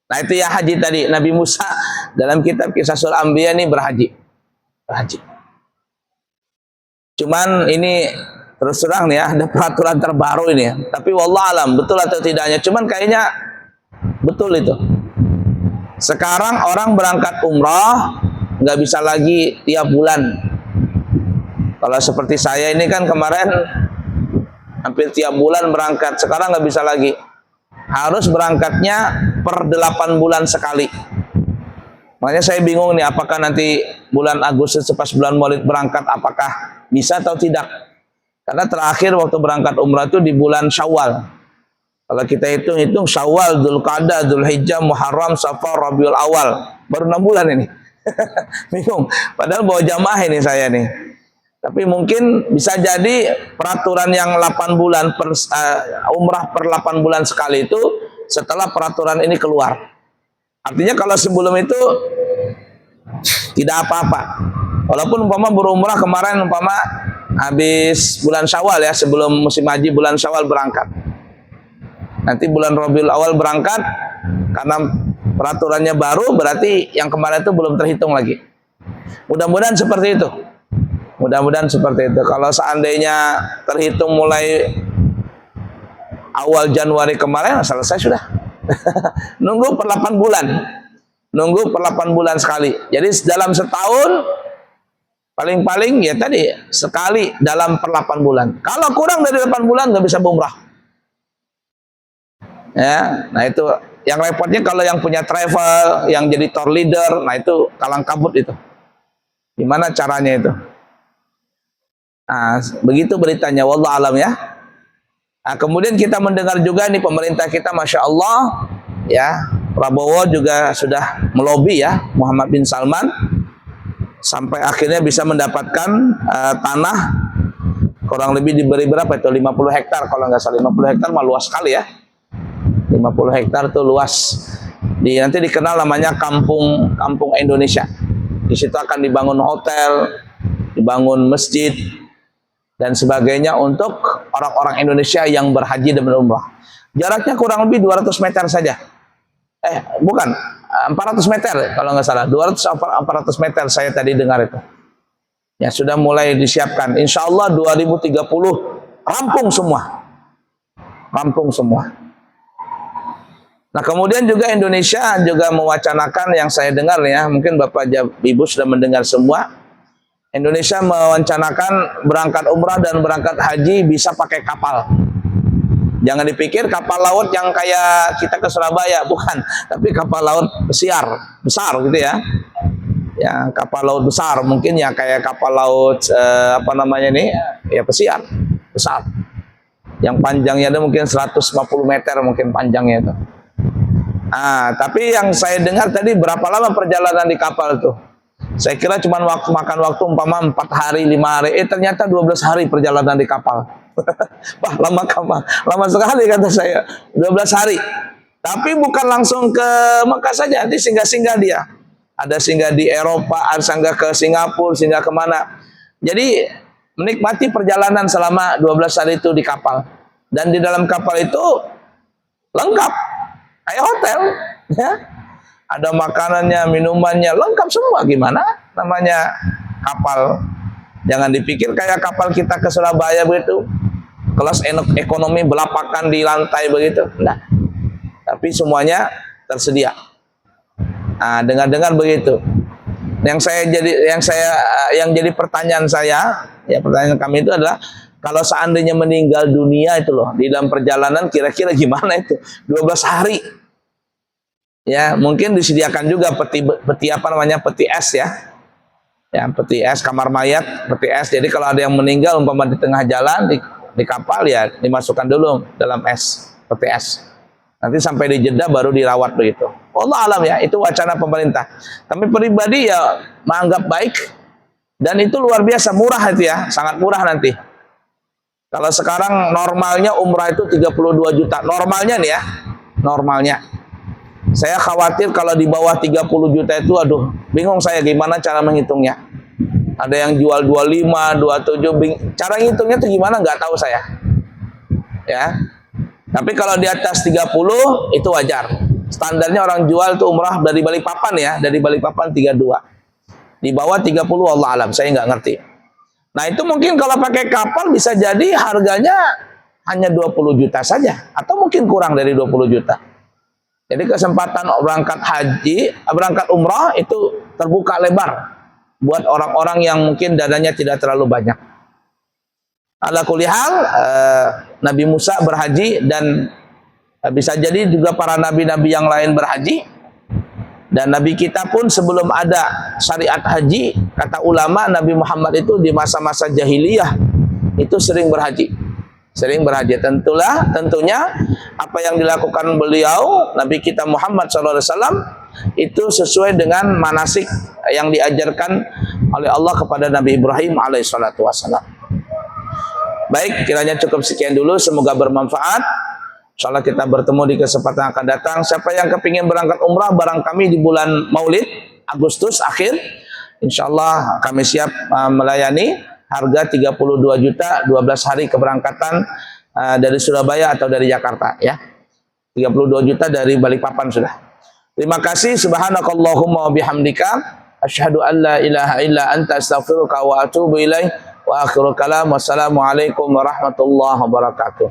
Nah itu ya haji tadi. Nabi Musa dalam kitab Qisasul Anbiya ini berhaji. Cuman ini terus terang nih ya, ada peraturan terbaru ini ya. Tapi wallah alam, betul atau tidaknya. Cuman kayaknya betul itu. Sekarang orang berangkat umrah nggak bisa lagi tiap bulan. Kalau seperti saya ini kan kemarin hampir tiap bulan berangkat. Sekarang nggak bisa lagi. Harus berangkatnya per 8 bulan sekali. Makanya saya bingung nih, apakah nanti bulan Agustus pas bulan Maulid berangkat, apakah bisa atau tidak? Karena terakhir waktu berangkat umrah itu di bulan Syawal. Kalau kita hitung Syawal, Dzulqa'dah, Dzulhijjah, Muharram, Safar, Rabiul Awal, baru 6 bulan ini. Bingung. Padahal bawa jamaah ini saya nih. Tapi mungkin bisa jadi peraturan yang 8 bulan umrah per 8 bulan sekali itu setelah peraturan ini keluar. Artinya kalau sebelum itu tidak apa-apa. Walaupun umpama berumrah kemarin umpama habis bulan Syawal ya, sebelum musim haji bulan Syawal berangkat. Nanti bulan Rabiul Awal berangkat, karena peraturannya baru berarti yang kemarin itu belum terhitung lagi. Mudah-mudahan seperti itu. Mudah-mudahan seperti itu. Kalau seandainya terhitung mulai awal Januari kemarin, selesai sudah. Nunggu per 8 bulan. Nunggu per 8 bulan sekali. Jadi dalam setahun, paling-paling ya tadi, sekali dalam per 8 bulan. Kalau kurang dari 8 bulan, nggak bisa umrah. Ya, nah itu. Yang repotnya kalau yang punya travel, yang jadi tour leader, nah itu kalang kabut itu. Gimana caranya itu? Nah, begitu beritanya, wallah alam ya. Nah, kemudian kita mendengar juga nih pemerintah kita, masya Allah, ya Prabowo juga sudah melobi ya Muhammad bin Salman sampai akhirnya bisa mendapatkan tanah kurang lebih diberi berapa itu 50 hektar kalau nggak salah. 50 hektar mah luas sekali ya. 50 hektar tuh luas. Nanti dikenal namanya Kampung Indonesia. Di situ akan dibangun hotel, dibangun masjid dan sebagainya untuk orang-orang Indonesia yang berhaji dan berumrah. Jaraknya kurang lebih 200 meter saja. Bukan, 400 meter kalau nggak salah. 200-400 meter saya tadi dengar itu. Ya sudah mulai disiapkan. Insya Allah 2030 rampung semua. Rampung semua. Nah kemudian juga Indonesia juga mewacanakan yang saya dengar ya, mungkin Bapak Ibu sudah mendengar semua. Indonesia merencanakan berangkat umrah dan berangkat haji bisa pakai kapal. Jangan dipikir kapal laut yang kayak kita ke Surabaya, bukan. Tapi kapal laut pesiar, besar gitu ya. Ya, kapal laut besar, mungkin ya kayak kapal laut apa namanya ini? Ya pesiar, besar. Yang panjangnya ada mungkin 150 meter mungkin panjangnya itu. Tapi yang saya dengar tadi berapa lama perjalanan di kapal itu? Saya kira cuma makan waktu umpama 4 hari, 5 hari. Ternyata 12 hari perjalanan di kapal. Wah, lama sekali kata saya. 12 hari. Tapi bukan langsung ke Mekah saja, nanti singgah-singgah dia. Ada singgah di Eropa, ada singgah ke Singapura, singgah kemana. Jadi menikmati perjalanan selama 12 hari itu di kapal. Dan di dalam kapal itu lengkap. Kayak hotel, ya. Ada makanannya, minumannya, lengkap semua. Gimana namanya kapal? Jangan dipikir kayak kapal kita ke Surabaya begitu, kelas ekonomi belapakan di lantai begitu. Nah, tapi semuanya tersedia. Dengar-dengar begitu. Yang jadi pertanyaan saya, ya pertanyaan kami itu adalah kalau seandainya meninggal dunia itu loh di dalam perjalanan, kira-kira gimana itu? 12 hari. Ya, mungkin disediakan juga peti apa namanya, peti es ya. Ya, peti es, kamar mayat, peti es. Jadi kalau ada yang meninggal umpama di tengah jalan di kapal ya dimasukkan dulu dalam es, peti es. Nanti sampai di Jeddah baru dirawat begitu. Allah alam ya, itu wacana pemerintah. Kami pribadi ya menganggap baik dan itu luar biasa murah itu ya, sangat murah nanti. Kalau sekarang normalnya umrah itu 32 juta. Normalnya nih ya, normalnya. Saya khawatir kalau di bawah 30 juta itu, aduh, bingung saya gimana cara menghitungnya. Ada yang jual 25, 27, cara ngitungnya itu gimana nggak tahu saya. Ya. Tapi kalau di atas 30 itu wajar. Standarnya orang jual tuh umrah dari Balikpapan ya, dari Balikpapan 32. Di bawah 30 Allah alam, saya nggak ngerti. Nah itu mungkin kalau pakai kapal bisa jadi harganya hanya 20 juta saja, atau mungkin kurang dari 20 juta. Jadi kesempatan berangkat haji, berangkat umrah itu terbuka lebar buat orang-orang yang mungkin dananya tidak terlalu banyak. Ala kulli hal, Nabi Musa berhaji dan bisa jadi juga para nabi-nabi yang lain berhaji. Dan Nabi kita pun sebelum ada syariat haji, kata ulama Nabi Muhammad itu di masa-masa jahiliyah itu sering berhaji. Sering berhaji. Tentunya apa yang dilakukan beliau, Nabi kita Muhammad SAW, itu sesuai dengan manasik yang diajarkan oleh Allah kepada Nabi Ibrahim alaihissalatu wassalam. Baik, kiranya cukup sekian dulu, semoga bermanfaat. Insyaallah kita bertemu di kesempatan yang akan datang. Siapa yang kepingin berangkat umrah barang kami di bulan Maulid, Agustus akhir, insyaallah kami siap melayani. Harga 32 juta, 12 hari keberangkatan dari Surabaya atau dari Jakarta ya. 32 juta dari Balikpapan sudah. Terima kasih, subhanakallahumma wa bihamdika asyhadu an la ilaha illa anta astaghfiruka wa atubu ilaik. Wa akhiru kalam, wassalamualaikum warahmatullahi wabarakatuh.